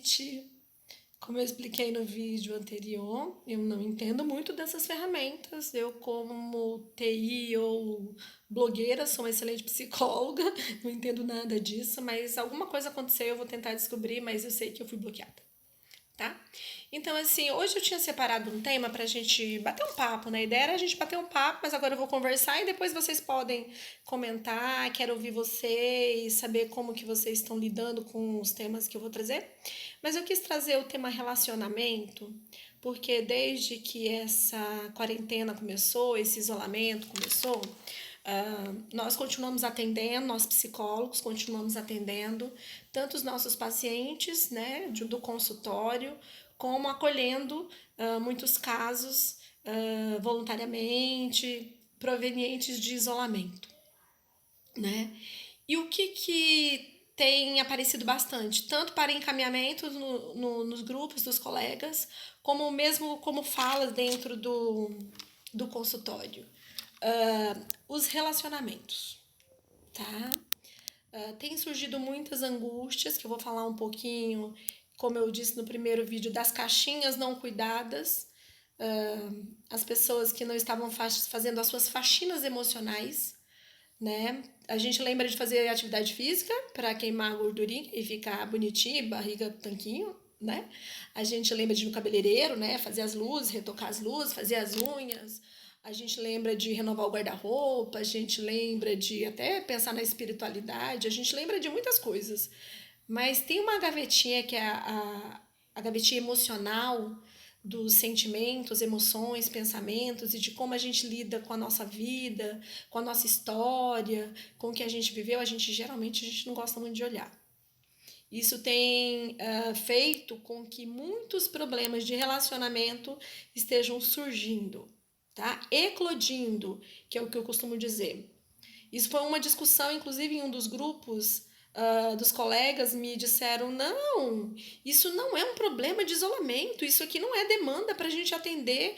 noite. Como eu expliquei no vídeo anterior, eu não entendo muito dessas ferramentas. Eu, como TI ou blogueira, sou uma excelente psicóloga, não entendo nada disso, mas alguma coisa aconteceu, eu vou tentar descobrir, mas eu sei que eu fui bloqueada, tá? Então, assim, hoje eu tinha separado um tema pra gente bater um papo, né? A ideia era a gente bater um papo, mas agora eu vou conversar e depois vocês podem comentar, quero ouvir vocês, saber como que vocês estão lidando com os temas que eu vou trazer. Mas eu quis trazer o tema relacionamento, porque desde que essa quarentena começou, esse isolamento começou, nós continuamos atendendo, nós psicólogos continuamos atendendo tanto os nossos pacientes, né, do consultório, como acolhendo muitos casos voluntariamente provenientes de isolamento, né? E o que tem aparecido bastante, tanto para encaminhamento nos grupos dos colegas, como mesmo como fala dentro do consultório. Os relacionamentos, tá? Tem surgido muitas angústias, que eu vou falar um pouquinho, como eu disse no primeiro vídeo, das caixinhas não cuidadas, as pessoas que não estavam fazendo as suas faxinas emocionais, né? A gente lembra de fazer atividade física para queimar a gordurinha e ficar bonitinho, barriga tanquinho, né? A gente lembra de ir no cabeleireiro, né? Fazer as luzes, retocar as luzes, fazer as unhas. A gente lembra de renovar o guarda-roupa, a gente lembra de até pensar na espiritualidade, a gente lembra de muitas coisas. Mas tem uma gavetinha que é a gavetinha emocional dos sentimentos, emoções, pensamentos e de como a gente lida com a nossa vida, com a nossa história, com o que a gente viveu, a gente não gosta muito de olhar. Isso tem feito com que muitos problemas de relacionamento estejam surgindo, tá? Eclodindo, que é o que eu costumo dizer. Isso foi uma discussão, inclusive, em um dos grupos dos colegas me disseram: não, isso não é um problema de isolamento, isso aqui não é demanda para a gente atender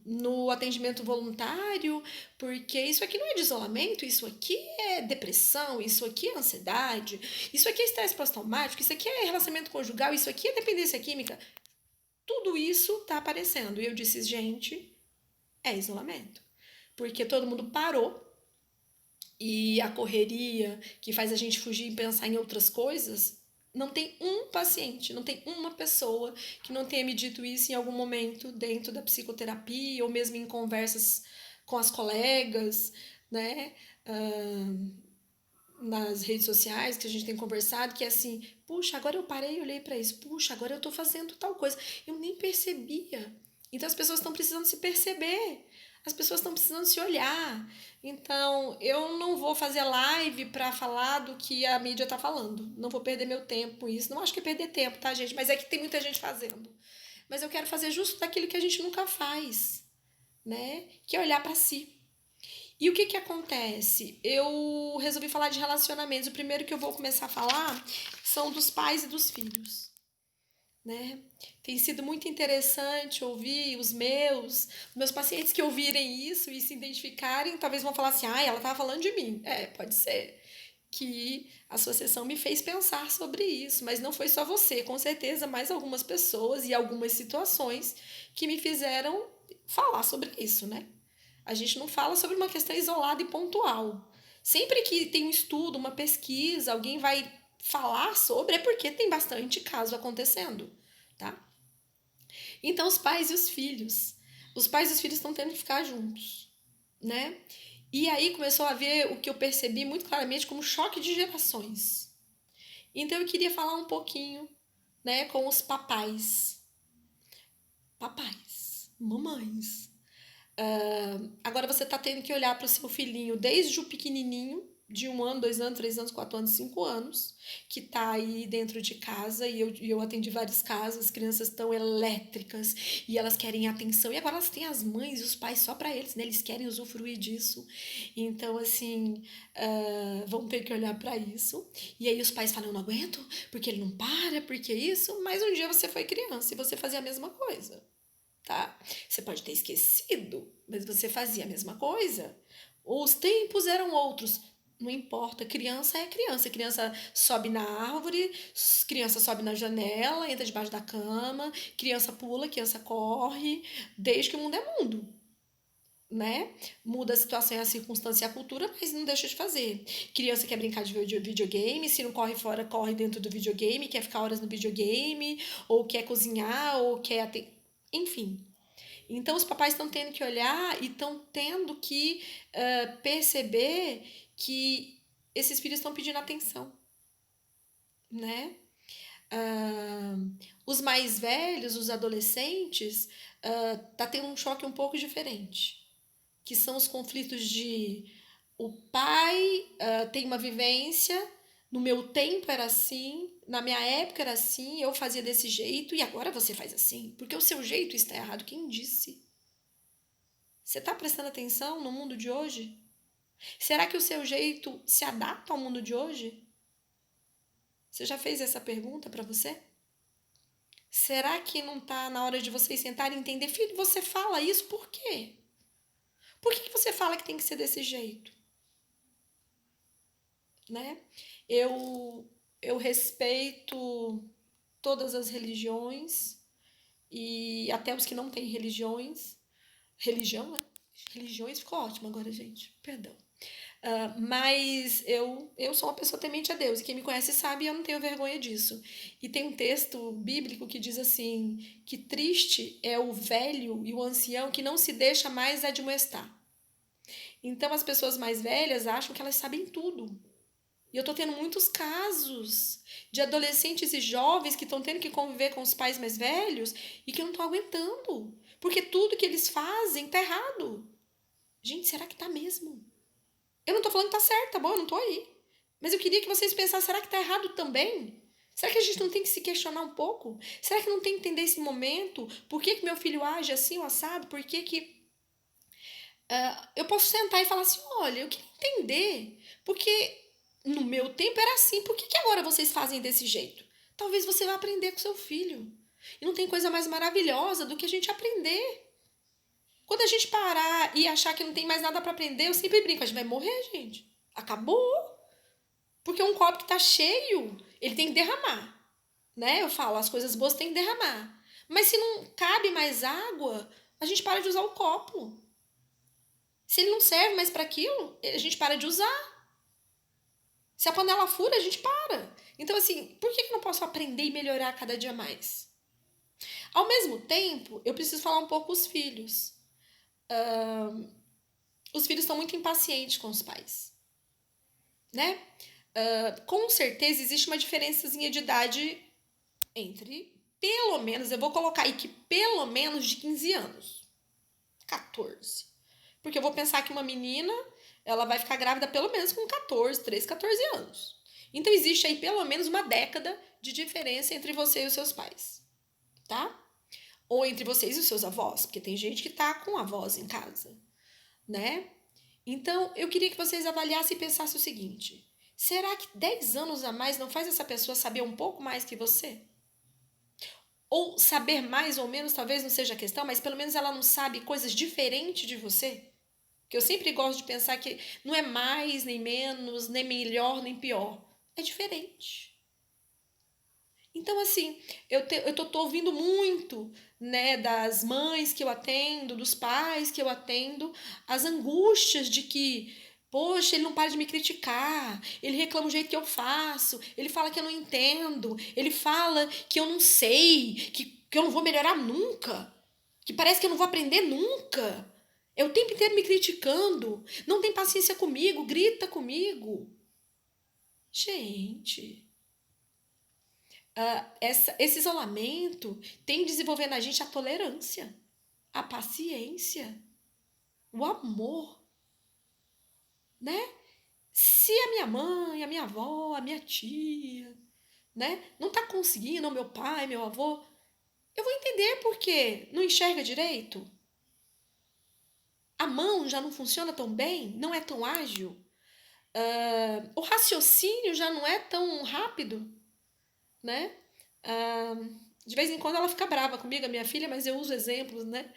no atendimento voluntário, porque isso aqui não é de isolamento, isso aqui é depressão, isso aqui é ansiedade, isso aqui é estresse pós-traumático, isso aqui é relacionamento conjugal, isso aqui é dependência química. Tudo isso está aparecendo. E eu disse: gente, é isolamento. Porque todo mundo parou e a correria que faz a gente fugir e pensar em outras coisas, não tem um paciente, não tem uma pessoa que não tenha me dito isso em algum momento dentro da psicoterapia ou mesmo em conversas com as colegas, né? Nas redes sociais que a gente tem conversado, que é assim: puxa, agora eu parei e olhei para isso, puxa, agora eu tô fazendo tal coisa, eu nem percebia. Então as pessoas estão precisando se perceber, as pessoas estão precisando se olhar. Então eu não vou fazer live para falar do que a mídia tá falando, não vou perder meu tempo com isso, não acho que é perder tempo, tá, gente? Mas é que tem muita gente fazendo. Mas eu quero fazer justo daquilo que a gente nunca faz, né? Que é olhar para si. E o que que acontece? Eu resolvi falar de relacionamentos. O primeiro que eu vou começar a falar são dos pais e dos filhos, né? Tem sido muito interessante ouvir meus pacientes que ouvirem isso e se identificarem, talvez vão falar assim: "Ah, ela estava falando de mim". É, pode ser que a sua sessão me fez pensar sobre isso, mas não foi só você, com certeza mais algumas pessoas e algumas situações que me fizeram falar sobre isso, né? A gente não fala sobre uma questão isolada e pontual. Sempre que tem um estudo, uma pesquisa, alguém vai falar sobre, é porque tem bastante caso acontecendo, tá? Então, os pais e os filhos. Os pais e os filhos estão tendo que ficar juntos, né? E aí começou a haver o que eu percebi muito claramente como choque de gerações. Então, eu queria falar um pouquinho, né, com os papais. Papais, mamães, agora você tá tendo que olhar para o seu filhinho desde o pequenininho, de 1 ano, 2 anos, 3 anos, 4 anos, 5 anos, que tá aí dentro de casa, e eu atendi vários casos, as crianças estão elétricas e elas querem atenção, e agora elas têm as mães e os pais só para eles, né? Eles querem usufruir disso. Então, assim, vão ter que olhar para isso. E aí os pais falam: eu não aguento, porque ele não para, porque isso, mas um dia você foi criança e você fazia a mesma coisa, tá? Você pode ter esquecido, mas você fazia a mesma coisa. Os tempos eram outros. Não importa, criança é criança. Criança sobe na árvore, criança sobe na janela, entra debaixo da cama, criança pula, criança corre, desde que o mundo é mundo, né? Muda a situação, a circunstância e a cultura, mas não deixa de fazer. Criança quer brincar de videogame, se não corre fora, corre dentro do videogame, quer ficar horas no videogame, ou quer cozinhar, ou quer enfim. Então, os papais estão tendo que olhar e estão tendo que perceber que esses filhos estão pedindo atenção, né? Os mais velhos, os adolescentes, tá tendo um choque um pouco diferente, que são os conflitos de o pai tem uma vivência, no meu tempo era assim, na minha época era assim, eu fazia desse jeito e agora você faz assim, porque o seu jeito está errado. Quem disse? Você está prestando atenção no mundo de hoje? Será que o seu jeito se adapta ao mundo de hoje? Você já fez essa pergunta para você? Será que não está na hora de vocês sentarem e entender? Filho, você fala isso por quê? Por que você fala que tem que ser desse jeito? Né? Eu respeito todas as religiões e até os que não têm religiões. Religião, né? Religiões ficou ótimo agora, gente. Perdão. Mas eu sou uma pessoa temente a Deus, e quem me conhece sabe e eu não tenho vergonha disso. E tem um texto bíblico que diz assim, que triste é o velho e o ancião que não se deixa mais admoestar. Então as pessoas mais velhas acham que elas sabem tudo. E eu tô tendo muitos casos de adolescentes e jovens que estão tendo que conviver com os pais mais velhos e que não estão aguentando. Porque tudo que eles fazem tá errado. Gente, será que tá mesmo? Eu não tô falando que tá certo, tá bom? Eu não tô aí. Mas eu queria que vocês pensassem, será que tá errado também? Será que a gente não tem que se questionar um pouco? Será que não tem que entender esse momento? Por que meu filho age assim, o assado? Por que eu posso sentar e falar assim, olha, eu queria entender. Porque no meu tempo era assim, por que agora vocês fazem desse jeito? Talvez você vá aprender com seu filho. E não tem coisa mais maravilhosa do que a gente aprender. Quando a gente parar e achar que não tem mais nada para aprender, eu sempre brinco, a gente vai morrer, gente. Acabou. Porque um copo que tá cheio, ele tem que derramar. Né? Eu falo, as coisas boas tem que derramar. Mas se não cabe mais água, a gente para de usar o copo. Se ele não serve mais para aquilo, a gente para de usar. Se a panela fura, a gente para. Então, assim, por que eu não posso aprender e melhorar cada dia mais? Ao mesmo tempo, eu preciso falar um pouco os filhos. Os filhos estão muito impacientes com os pais, né? Com certeza existe uma diferençazinha de idade entre, pelo menos, eu vou colocar aí que pelo menos de 15 anos. 14. Porque eu vou pensar que uma menina, ela vai ficar grávida pelo menos com 14, 13, 14 anos. Então existe aí pelo menos uma década de diferença entre você e os seus pais, tá? Ou entre vocês e os seus avós, porque tem gente que tá com avós em casa, né? Então, eu queria que vocês avaliassem e pensassem o seguinte: será que 10 anos a mais não faz essa pessoa saber um pouco mais que você? Ou saber mais ou menos, talvez não seja a questão, mas pelo menos ela não sabe coisas diferentes de você? Que eu sempre gosto de pensar que não é mais, nem menos, nem melhor, nem pior. É diferente. Então, assim, eu tô ouvindo muito, né, das mães que eu atendo, dos pais que eu atendo, as angústias de que, poxa, ele não para de me criticar, ele reclama o jeito que eu faço, ele fala que eu não entendo, ele fala que eu não sei, que eu não vou melhorar nunca, que parece que eu não vou aprender nunca. É o tempo inteiro me criticando, não tem paciência comigo, grita comigo. Gente, esse isolamento tem que desenvolver na gente a tolerância, a paciência, o amor, né? Se a minha mãe, a minha avó, a minha tia, né, não tá conseguindo, ou meu pai, meu avô, eu vou entender por quê. Não enxerga direito? A mão já não funciona tão bem? Não é tão ágil? O raciocínio já não é tão rápido, né? De vez em quando ela fica brava comigo, a minha filha, mas eu uso exemplos, né?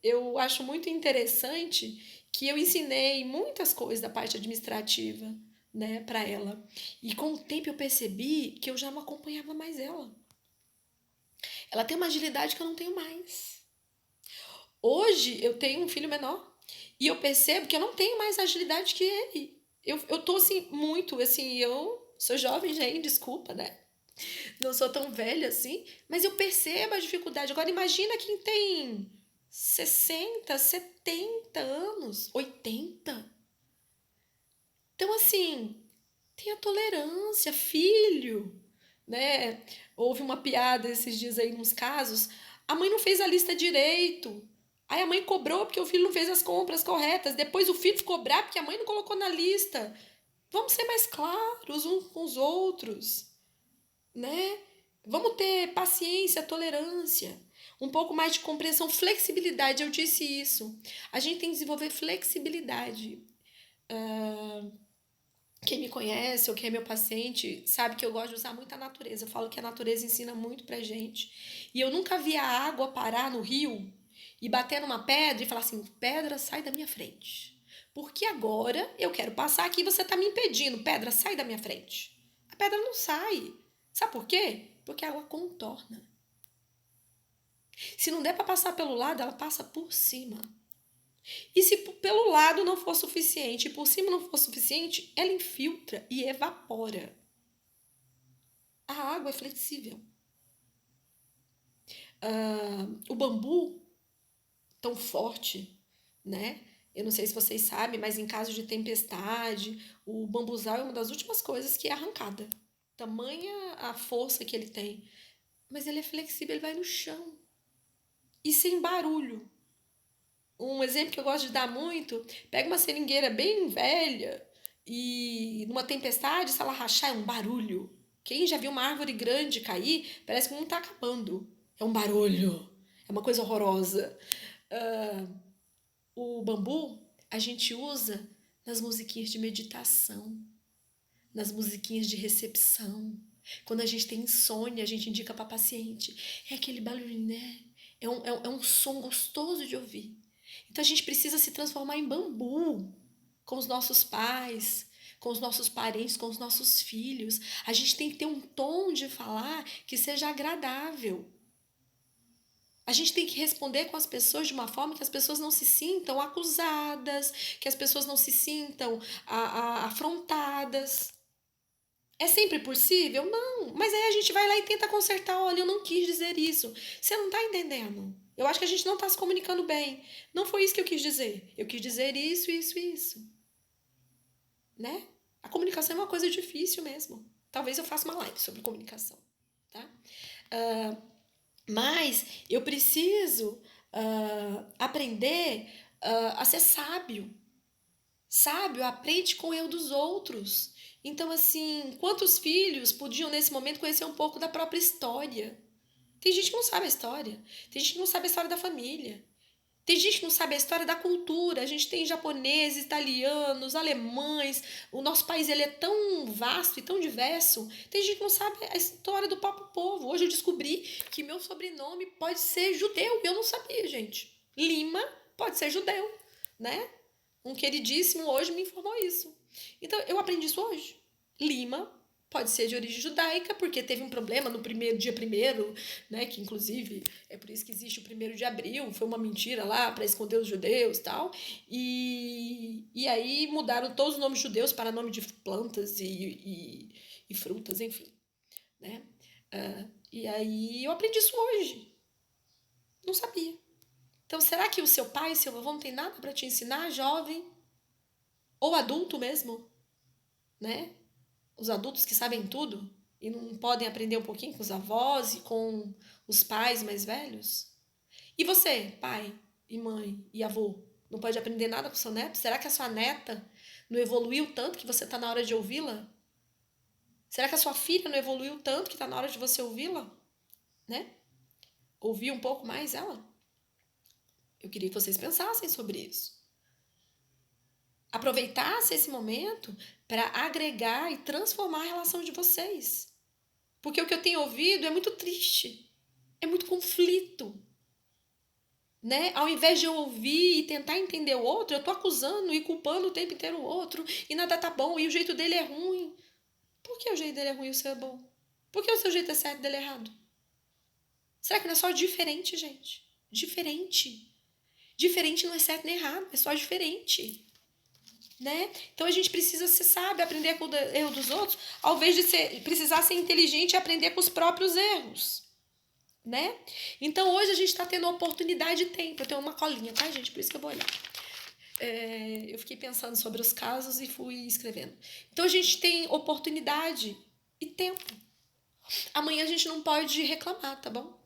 Eu acho muito interessante que eu ensinei muitas coisas da parte administrativa, né, para ela. E com o tempo eu percebi que eu já não acompanhava mais ela. Ela tem uma agilidade que eu não tenho mais. Hoje eu tenho um filho menor e eu percebo que eu não tenho mais agilidade que ele. Eu tô assim, muito, assim, eu sou jovem, gente, desculpa, né? Não sou tão velha assim, mas eu percebo a dificuldade. Agora imagina quem tem 60, 70 anos, 80. Então, assim, tenha tolerância, filho, né? Houve uma piada esses dias aí, nos casos. A mãe não fez a lista direito. Aí a mãe cobrou porque o filho não fez as compras corretas. Depois o filho ficou bravo porque a mãe não colocou na lista. Vamos ser mais claros uns com os outros, né? Vamos ter paciência, tolerância, um pouco mais de compreensão, flexibilidade. Eu disse isso. A gente tem que desenvolver flexibilidade. Quem me conhece ou quem é meu paciente sabe que eu gosto de usar muito a natureza. Eu falo que a natureza ensina muito pra gente. E eu nunca vi a água parar no rio e bater numa pedra e falar assim: pedra, sai da minha frente. Porque agora eu quero passar aqui e você tá me impedindo. Pedra, sai da minha frente. A pedra não sai. Sabe por quê? Porque a água contorna. Se não der para passar pelo lado, ela passa por cima. E se pelo lado não for suficiente e por cima não for suficiente, ela infiltra e evapora. A água é flexível. O bambu, tão forte, né? Eu não sei se vocês sabem, mas em caso de tempestade, o bambuzal é uma das últimas coisas que é arrancada. Tamanha a força que ele tem. Mas ele é flexível, ele vai no chão. E sem barulho. Um exemplo que eu gosto de dar muito, pega uma seringueira bem velha e numa tempestade, se ela rachar, é um barulho. Quem já viu uma árvore grande cair, parece que não está acabando. É um barulho. É uma coisa horrorosa. Ah, o bambu a gente usa nas musiquinhas de meditação, nas musiquinhas de recepção. Quando a gente tem insônia, a gente indica para paciente. É aquele barulho, né? É um som gostoso de ouvir. Então a gente precisa se transformar em bambu com os nossos pais, com os nossos parentes, com os nossos filhos. A gente tem que ter um tom de falar que seja agradável. A gente tem que responder com as pessoas de uma forma que as pessoas não se sintam acusadas, que as pessoas não se sintam afrontadas. É sempre possível? Não. Mas aí a gente vai lá e tenta consertar. Olha, eu não quis dizer isso. Você não está entendendo. Eu acho que a gente não está se comunicando bem. Não foi isso que eu quis dizer. Eu quis dizer isso, isso, isso. Né? A comunicação é uma coisa difícil mesmo. Talvez eu faça uma live sobre comunicação. Tá? Mas eu preciso aprender a ser sábio. Sábio aprende com o erro dos outros. Então, assim, quantos filhos podiam nesse momento conhecer um pouco da própria história? Tem gente que não sabe a história. Tem gente que não sabe a história da família. Tem gente que não sabe a história da cultura. A gente tem japoneses, italianos, alemães. O nosso país ele é tão vasto e tão diverso. Tem gente que não sabe a história do próprio povo. Hoje eu descobri que meu sobrenome pode ser judeu. Eu não sabia, gente. Lima pode ser judeu, né? Um queridíssimo hoje me informou isso. Então, eu aprendi isso hoje. Lima pode ser de origem judaica, porque teve um problema no dia primeiro, né? Que inclusive é por isso que existe o 1º de abril, foi uma mentira lá para esconder os judeus e tal. E aí mudaram todos os nomes judeus para nome de plantas e frutas, enfim. Né? E aí eu aprendi isso hoje. Não sabia. Então, será que o seu pai e seu avô não tem nada para te ensinar, jovem? Ou adulto mesmo, né? Os adultos que sabem tudo e não podem aprender um pouquinho com os avós e com os pais mais velhos? E você, pai e mãe e avô, não pode aprender nada com seu neto? Será que a sua neta não evoluiu tanto que você está na hora de ouvi-la? Será que a sua filha não evoluiu tanto que está na hora de você ouvi-la? Né? Ouvir um pouco mais ela? Eu queria que vocês pensassem sobre isso. Aproveitasse esse momento para agregar e transformar a relação de vocês. Porque o que eu tenho ouvido é muito triste, é muito conflito, né? Ao invés de eu ouvir e tentar entender o outro, eu tô acusando e culpando o tempo inteiro o outro, e nada tá bom, e o jeito dele é ruim. Por que o jeito dele é ruim e o seu é bom? Por que o seu jeito é certo e dele é errado? Será que não é só diferente, gente? Diferente. Diferente não é certo nem errado, é só diferente. Né? Então a gente precisa, você sabe, aprender com o erro dos outros, ao invés de precisar ser inteligente e aprender com os próprios erros. Né? Então hoje a gente está tendo a oportunidade e tempo. Eu tenho uma colinha, tá, gente? Por isso que eu vou olhar. Eu fiquei pensando sobre os casos e fui escrevendo. Então a gente tem oportunidade e tempo. Amanhã a gente não pode reclamar, tá bom?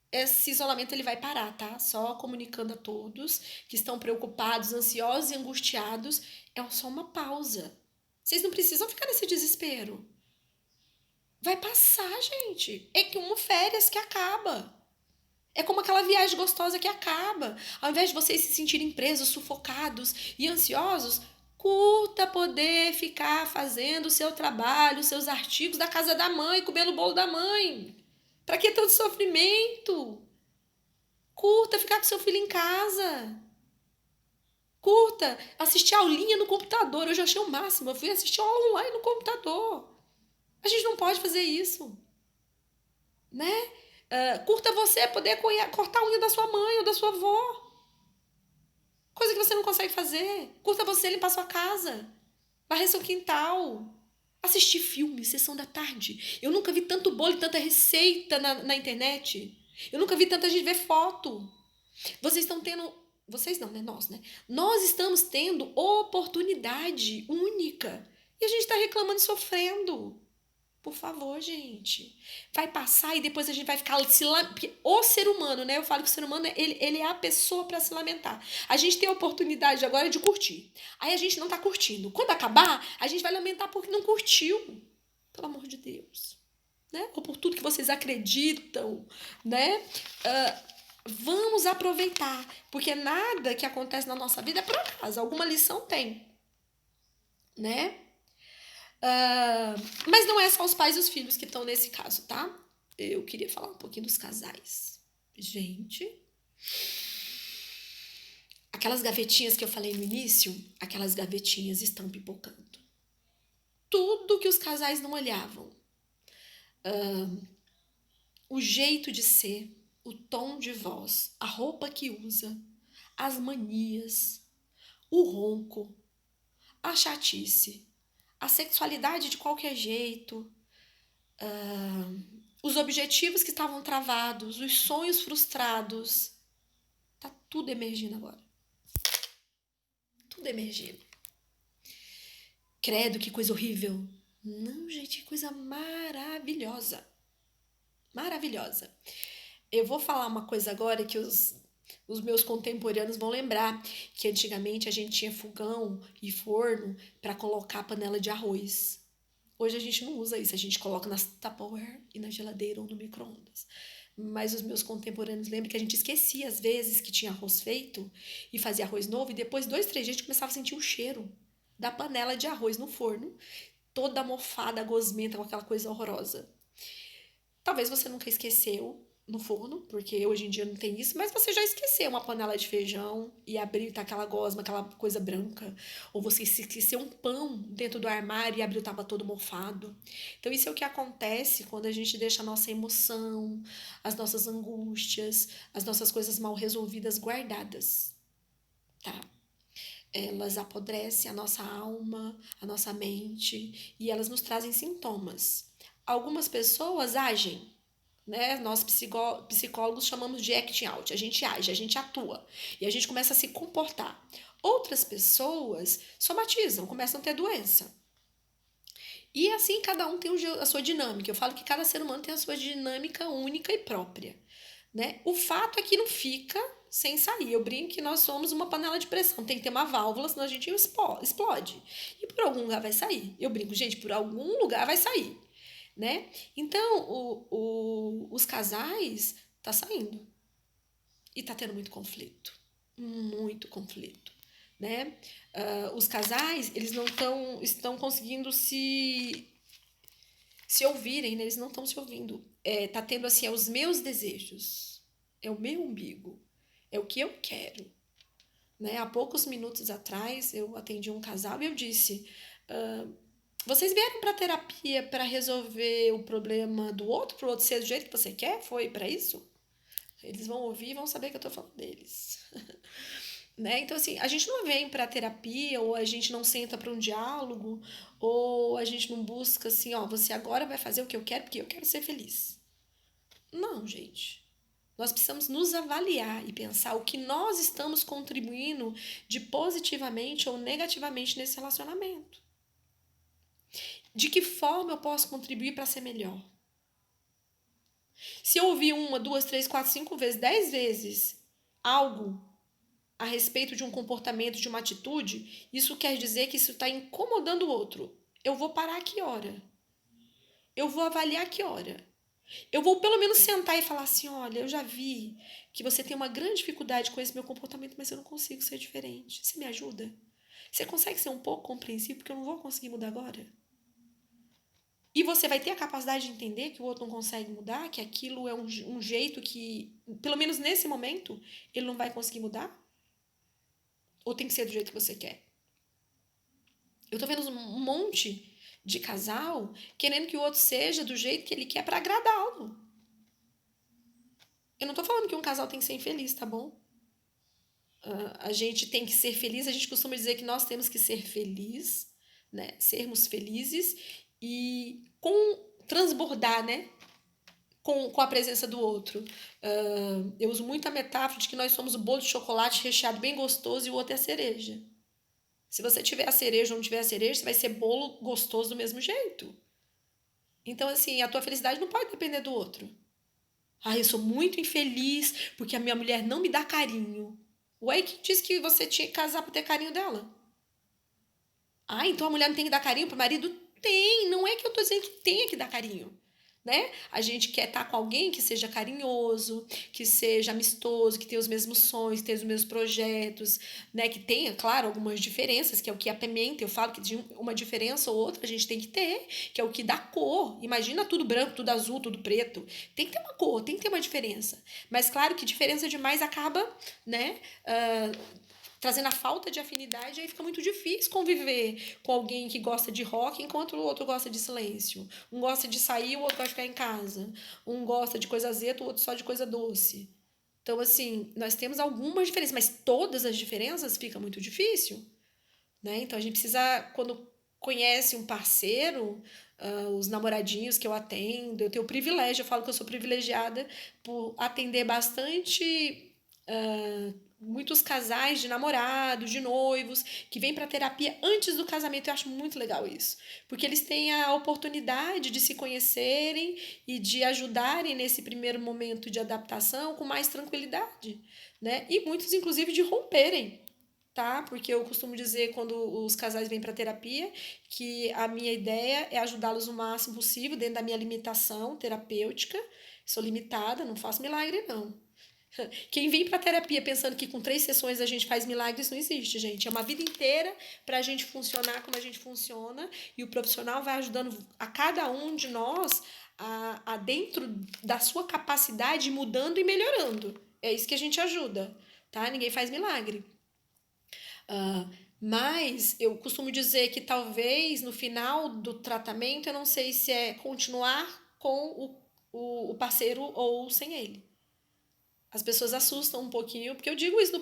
Esse isolamento ele vai parar, tá? Só comunicando a todos que estão preocupados, ansiosos e angustiados, é só uma pausa. Vocês não precisam ficar nesse desespero. Vai passar, gente. É como férias que acaba. É como aquela viagem gostosa que acaba. Ao invés de vocês se sentirem presos, sufocados e ansiosos, curta poder ficar fazendo o seu trabalho, os seus artigos da casa da mãe, comendo o bolo da mãe. Pra que tanto sofrimento? Curta ficar com seu filho em casa. Curta assistir aulinha no computador. Eu já achei o máximo. Eu fui assistir aula online no computador. A gente não pode fazer isso, né? Curta você poder cortar a unha da sua mãe ou da sua avó. Coisa que você não consegue fazer. Curta você limpar sua casa. Varrer seu quintal. Assistir filme, sessão da tarde. Eu nunca vi tanto bolo e tanta receita na internet. Eu nunca vi tanta gente ver foto. Vocês estão tendo. Vocês não, né? Nós, né? Nós estamos tendo oportunidade única. E a gente está reclamando e sofrendo. Por favor, gente. Vai passar e depois a gente vai ficar se lamentando. O ser humano, né? Eu falo que o ser humano, ele é a pessoa para se lamentar. A gente tem a oportunidade agora de curtir. Aí a gente não tá curtindo. Quando acabar, a gente vai lamentar porque não curtiu. Pelo amor de Deus. Né? Ou por tudo que vocês acreditam, né? Vamos aproveitar, porque nada que acontece na nossa vida é por acaso, alguma lição tem, né? Mas não é só os pais e os filhos que estão nesse caso, tá? Eu queria falar um pouquinho dos casais. Gente, aquelas gavetinhas que eu falei no início, aquelas gavetinhas estão pipocando. Tudo que os casais não olhavam. O jeito de ser, o tom de voz, a roupa que usa, as manias, o ronco, a chatice, a sexualidade de qualquer jeito, os objetivos que estavam travados, os sonhos frustrados. Tá tudo emergindo agora. Tudo emergindo. Credo, que coisa horrível. Não, gente, que coisa maravilhosa. Maravilhosa. Eu vou falar uma coisa agora que os meus contemporâneos vão lembrar, que antigamente a gente tinha fogão e forno para colocar a panela de arroz. Hoje a gente não usa isso, a gente coloca nas Tupperware e na geladeira ou no micro-ondas. Mas os meus contemporâneos lembram que a gente esquecia às vezes que tinha arroz feito e fazia arroz novo e depois 2, 3 dias a gente começava a sentir o cheiro da panela de arroz no forno, toda mofada, gosmenta, com aquela coisa horrorosa. Talvez você nunca esqueceu no forno, porque hoje em dia não tem isso, mas você já esqueceu uma panela de feijão e abriu e tá aquela gosma, aquela coisa branca. Ou você esqueceu um pão dentro do armário e abriu e tava todo mofado. Então isso é o que acontece quando a gente deixa a nossa emoção, as nossas angústias, as nossas coisas mal resolvidas guardadas, tá? Elas apodrecem a nossa alma, a nossa mente e elas nos trazem sintomas. Algumas pessoas agem, né? Nós psicólogos chamamos de acting out. A gente age, a gente atua e a gente começa a se comportar. Outras pessoas somatizam, começam a ter doença. E assim cada um tem a sua dinâmica. Eu falo que cada ser humano tem a sua dinâmica única e própria, né? O fato é que não fica sem sair. Eu brinco que nós somos uma panela de pressão. Tem que ter uma válvula, senão a gente explode. E por algum lugar vai sair. Eu brinco, gente, por algum lugar vai sair, né? Então, os casais tá saindo. E tá tendo muito conflito. Muito conflito, né? Os casais, eles não estão conseguindo Se ouvirem, né, eles não estão se ouvindo. Tá tendo assim, é os meus desejos, é o meu umbigo, é o que eu quero. Né? Há poucos minutos atrás eu atendi um casal e eu disse: "Ah, vocês vieram para terapia para resolver o problema do outro, para o outro ser do jeito que você quer? Foi para isso?" Eles vão ouvir e vão saber que eu tô falando deles. Né? Então, assim, a gente não vem para terapia, ou a gente não senta para um diálogo, ou a gente não busca assim, ó, você agora vai fazer o que eu quero porque eu quero ser feliz. Não, gente. Nós precisamos nos avaliar e pensar o que nós estamos contribuindo de positivamente ou negativamente nesse relacionamento. De que forma eu posso contribuir para ser melhor? Se eu ouvir uma, duas, três, quatro, cinco vezes, 10 vezes algo a respeito de um comportamento, de uma atitude, isso quer dizer que isso está incomodando o outro. Eu vou parar a que hora? Eu vou avaliar a que hora? Eu vou pelo menos sentar e falar assim: olha, eu já vi que você tem uma grande dificuldade com esse meu comportamento, mas eu não consigo ser diferente. Você me ajuda? Você consegue ser um pouco compreensivo, porque eu não vou conseguir mudar agora? E você vai ter a capacidade de entender que o outro não consegue mudar, que aquilo é um jeito que, pelo menos nesse momento, ele não vai conseguir mudar? Ou tem que ser do jeito que você quer? Eu tô vendo um monte de casal querendo que o outro seja do jeito que ele quer para agradá-lo. Eu não tô falando que um casal tem que ser infeliz, tá bom? A gente tem que ser feliz, a gente costuma dizer que nós temos que ser felizes, né? Sermos felizes e transbordar, né? Com a presença do outro. Eu uso muito a metáfora de que nós somos o bolo de chocolate recheado bem gostoso e o outro é a cereja. Se você tiver a cereja ou não tiver a cereja, você vai ser bolo gostoso do mesmo jeito. Então, assim, a tua felicidade não pode depender do outro. Ah, eu sou muito infeliz porque a minha mulher não me dá carinho. Ué, quem disse que você tinha que casar pra ter carinho dela? Ah, então a mulher não tem que dar carinho pro marido? Tem, não é que eu tô dizendo que tenha que dar carinho. Né? A gente quer estar com alguém que seja carinhoso, que seja amistoso, que tenha os mesmos sonhos, que tenha os mesmos projetos, né? Que tenha, claro, algumas diferenças, que é o que apimenta. Eu falo que de uma diferença ou outra a gente tem que ter, que é o que dá cor. Imagina tudo branco, tudo azul, tudo preto. Tem que ter uma cor, tem que ter uma diferença. Mas claro que diferença demais acaba, né? Trazendo a falta de afinidade, aí fica muito difícil conviver com alguém que gosta de rock enquanto o outro gosta de silêncio. Um gosta de sair, o outro vai ficar em casa. Um gosta de coisa azeda, o outro só de coisa doce. Então, assim, nós temos algumas diferenças, mas todas as diferenças fica muito difícil, né? Então, a gente precisa, quando conhece um parceiro, os namoradinhos que eu atendo, eu tenho o privilégio, eu falo que eu sou privilegiada por atender bastante muitos casais de namorados, de noivos, que vêm para terapia antes do casamento. Eu acho muito legal isso, porque eles têm a oportunidade de se conhecerem e de ajudarem nesse primeiro momento de adaptação com mais tranquilidade, né? E muitos, inclusive, de romperem. Tá? Porque eu costumo dizer quando os casais vêm para terapia que a minha ideia é ajudá-los o máximo possível dentro da minha limitação terapêutica. Sou limitada, não faço milagre, não. Quem vem para terapia pensando que com 3 sessões a gente faz milagres, não existe, gente. É uma vida inteira para a gente funcionar como a gente funciona e o profissional vai ajudando a cada um de nós a dentro da sua capacidade, mudando e melhorando. É isso que a gente ajuda, tá? Ninguém faz milagre. Ah, mas eu costumo dizer que talvez no final do tratamento eu não sei se é continuar com o parceiro ou sem ele. As pessoas assustam um pouquinho, porque eu digo isso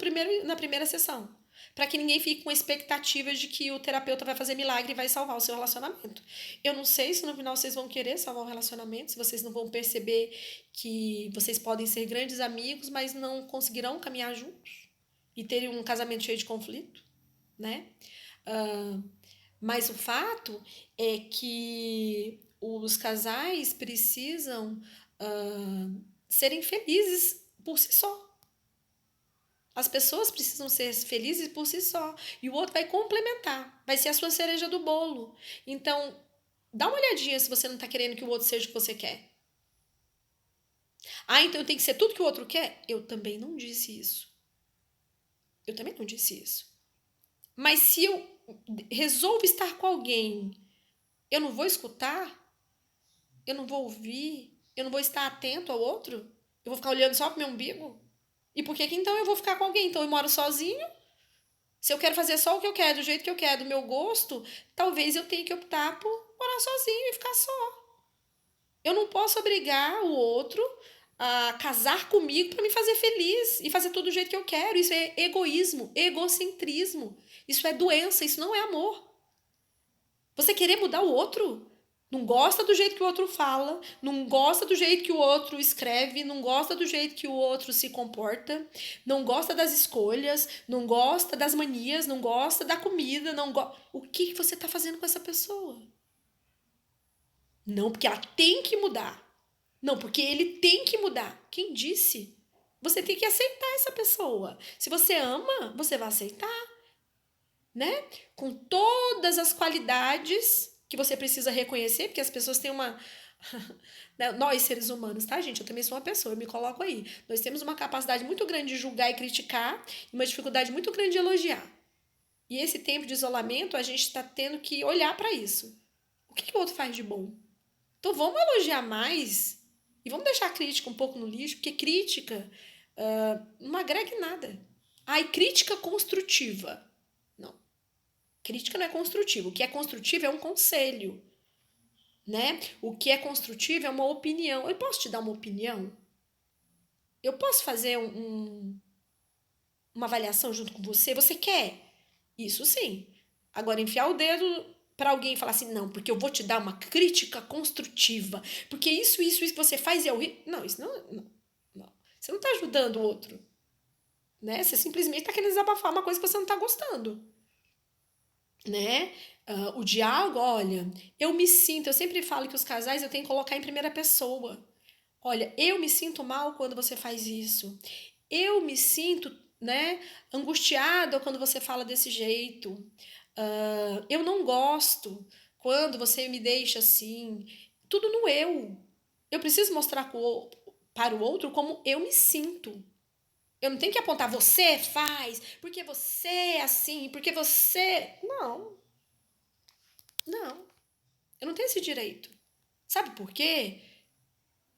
na primeira sessão. Para que ninguém fique com expectativa de que o terapeuta vai fazer milagre e vai salvar o seu relacionamento. Eu não sei se no final vocês vão querer salvar o relacionamento, se vocês não vão perceber que vocês podem ser grandes amigos, mas não conseguirão caminhar juntos e terem um casamento cheio de conflito, né? Uh, mas o fato é que os casais precisam serem felizes por si só. As pessoas precisam ser felizes por si só. E o outro vai complementar. Vai ser a sua cereja do bolo. Então, dá uma olhadinha se você não está querendo que o outro seja o que você quer. Ah, então eu tenho que ser tudo que o outro quer? Eu também não disse isso. Eu também não disse isso. Mas se eu resolvo estar com alguém, eu não vou escutar? Eu não vou ouvir? Eu não vou estar atento ao outro? Eu vou ficar olhando só pro meu umbigo? E por que que então eu vou ficar com alguém? Então eu moro sozinho? Se eu quero fazer só o que eu quero, do jeito que eu quero, do meu gosto, talvez eu tenha que optar por morar sozinho e ficar só. Eu não posso obrigar o outro a casar comigo para me fazer feliz e fazer tudo do jeito que eu quero. Isso é egoísmo, egocentrismo. Isso é doença, isso não é amor. Você querer mudar o outro? Não gosta do jeito que o outro fala, não gosta do jeito que o outro escreve, não gosta do jeito que o outro se comporta, não gosta das escolhas, não gosta das manias, não gosta da comida, não gosta. O que você está fazendo com essa pessoa? Não, porque ela tem que mudar. Não, porque ele tem que mudar. Quem disse? Você tem que aceitar essa pessoa. Se você ama, você vai aceitar, né? Com todas as qualidades que você precisa reconhecer, porque as pessoas têm uma. Nós, seres humanos, tá, gente? Eu também sou uma pessoa, eu me coloco aí. Nós temos uma capacidade muito grande de julgar e criticar, e uma dificuldade muito grande de elogiar. E esse tempo de isolamento, a gente está tendo que olhar para isso. O que o outro faz de bom? Então vamos elogiar mais e vamos deixar a crítica um pouco no lixo, porque crítica não agrega em nada. Ai, crítica construtiva. Não. Crítica não é construtiva. O que é construtivo é um conselho, né? O que é construtivo é uma opinião. Eu posso te dar uma opinião? Eu posso fazer uma avaliação junto com você? Você quer? Isso sim. Agora, enfiar o dedo para alguém e falar assim, não, porque eu vou te dar uma crítica construtiva, porque isso que você faz é horrível. Não, isso não. Você não está ajudando o outro, né? Você simplesmente está querendo desabafar uma coisa que você não está gostando, né? O diálogo, olha, eu sempre falo que os casais eu tenho que colocar em primeira pessoa. Olha, eu me sinto mal quando você faz isso. Eu me sinto, né, angustiada quando você fala desse jeito. Eu não gosto quando você me deixa assim. Tudo no eu. Eu preciso mostrar para o outro como eu me sinto. Eu não tenho que apontar, você faz, porque você é assim, porque você. Não, não. Eu não tenho esse direito. Sabe por quê?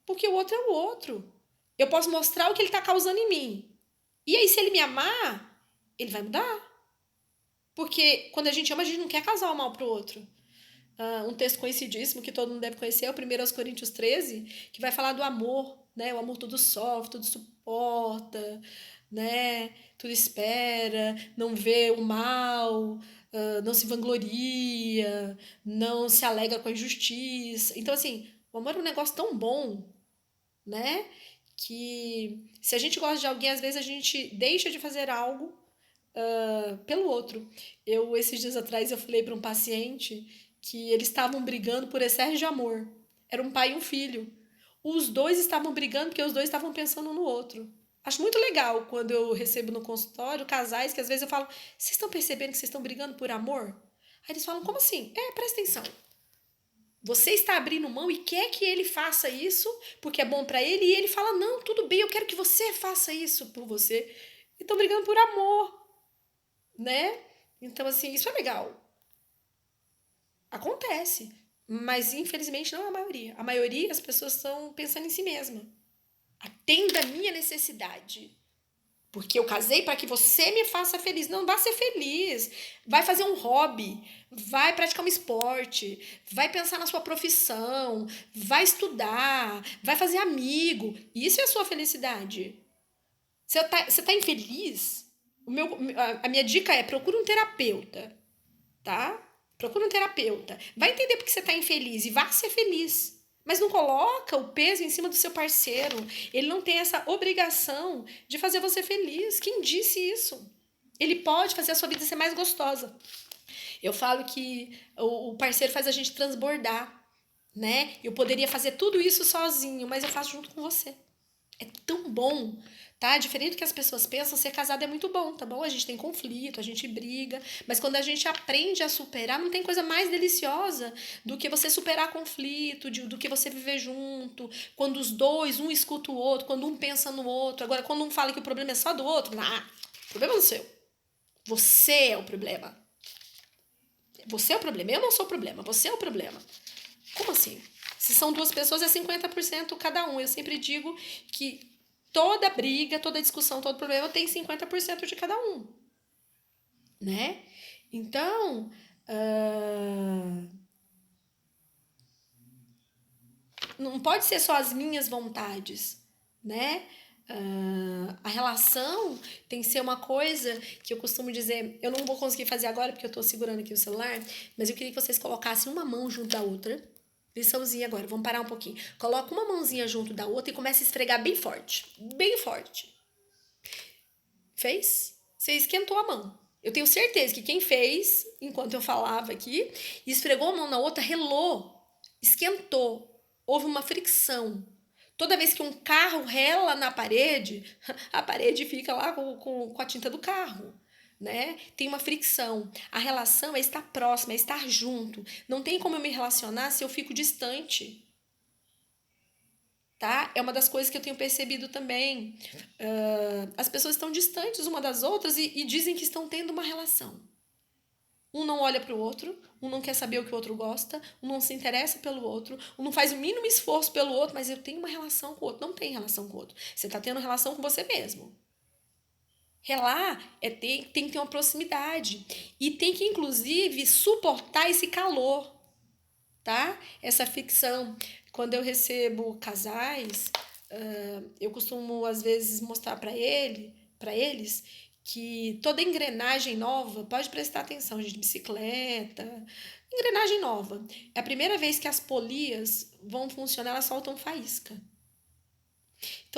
Porque o outro é o outro. Eu posso mostrar o que ele está causando em mim. E aí, se ele me amar, ele vai mudar. Porque quando a gente ama, a gente não quer causar o mal pro outro. Um texto conhecidíssimo que todo mundo deve conhecer é o 1 Coríntios 13, que vai falar do amor, né? O amor tudo sofre, tudo suporta, né? Tudo espera, não vê o mal, não se vangloria, não se alegra com a injustiça. Então, assim, o amor é um negócio tão bom, né? Que se a gente gosta de alguém, às vezes a gente deixa de fazer algo pelo outro. Esses dias atrás, eu falei para um paciente que eles estavam brigando por excesso de amor. Era um pai e um filho. Os dois estavam brigando porque os dois estavam pensando no outro. Acho muito legal quando eu recebo no consultório casais que às vezes eu falo, vocês estão percebendo que vocês estão brigando por amor? Aí eles falam, como assim? Presta atenção. Você está abrindo mão e quer que ele faça isso porque é bom para ele e ele fala, não, tudo bem, eu quero que você faça isso por você. E estão brigando por amor, né? Então, assim, isso é legal. Acontece. Mas, infelizmente, não é a maioria. A maioria, as pessoas estão pensando em si mesma. Atenda a minha necessidade. Porque eu casei para que você me faça feliz. Não, vá ser feliz. Vai fazer um hobby. Vai praticar um esporte. Vai pensar na sua profissão. Vai estudar. Vai fazer amigo. Isso é a sua felicidade. Você tá infeliz? A minha dica é procure um terapeuta, tá? Procure um terapeuta. Vai entender porque você tá infeliz e vá ser feliz. Mas não coloca o peso em cima do seu parceiro. Ele não tem essa obrigação de fazer você feliz. Quem disse isso? Ele pode fazer a sua vida ser mais gostosa. Eu falo que o parceiro faz a gente transbordar, né? Eu poderia fazer tudo isso sozinho, mas eu faço junto com você. É tão bom, tá? Diferente do que as pessoas pensam, ser casado é muito bom, tá bom? A gente tem conflito, a gente briga, mas quando a gente aprende a superar, não tem coisa mais deliciosa do que você superar conflito, do que você viver junto, quando os dois, um escuta o outro, quando um pensa no outro. Agora, quando um fala que o problema é só do outro, o problema é seu. Você é o problema. Você é o problema, eu não sou o problema, você é o problema. Como assim? Se são duas pessoas, é 50% cada um. Eu sempre digo que toda briga, toda discussão, todo problema tem 50% de cada um, né? Então, não pode ser só as minhas vontades, né? A relação tem que ser uma coisa que eu costumo dizer, eu não vou conseguir fazer agora porque eu tô segurando aqui o celular, mas eu queria que vocês colocassem uma mão junto da outra. Liçãozinha agora, vamos parar um pouquinho. Coloca uma mãozinha junto da outra e começa a esfregar bem forte. Bem forte. Fez? Você esquentou a mão. Eu tenho certeza que quem fez, enquanto eu falava aqui, esfregou a mão na outra, relou, esquentou. Houve uma fricção. Toda vez que um carro rela na parede, a parede fica lá com a tinta do carro. Né? Tem uma fricção. A relação é estar próxima, é estar junto. Não tem como eu me relacionar se eu fico distante. Tá? É uma das coisas que eu tenho percebido também. As pessoas estão distantes uma das outras e dizem que estão tendo uma relação. Um não olha para o outro, um não quer saber o que o outro gosta, um não se interessa pelo outro, um não faz o mínimo esforço pelo outro, mas eu tenho uma relação com o outro. Não tem relação com o outro. Você está tendo relação com você mesmo. Relar tem que ter uma proximidade. E tem que, inclusive, suportar esse calor, tá? Essa ficção. Quando eu recebo casais, eu costumo às vezes mostrar para eles que toda engrenagem nova, pode prestar atenção, gente, bicicleta, engrenagem nova. É a primeira vez que as polias vão funcionar, elas soltam faísca.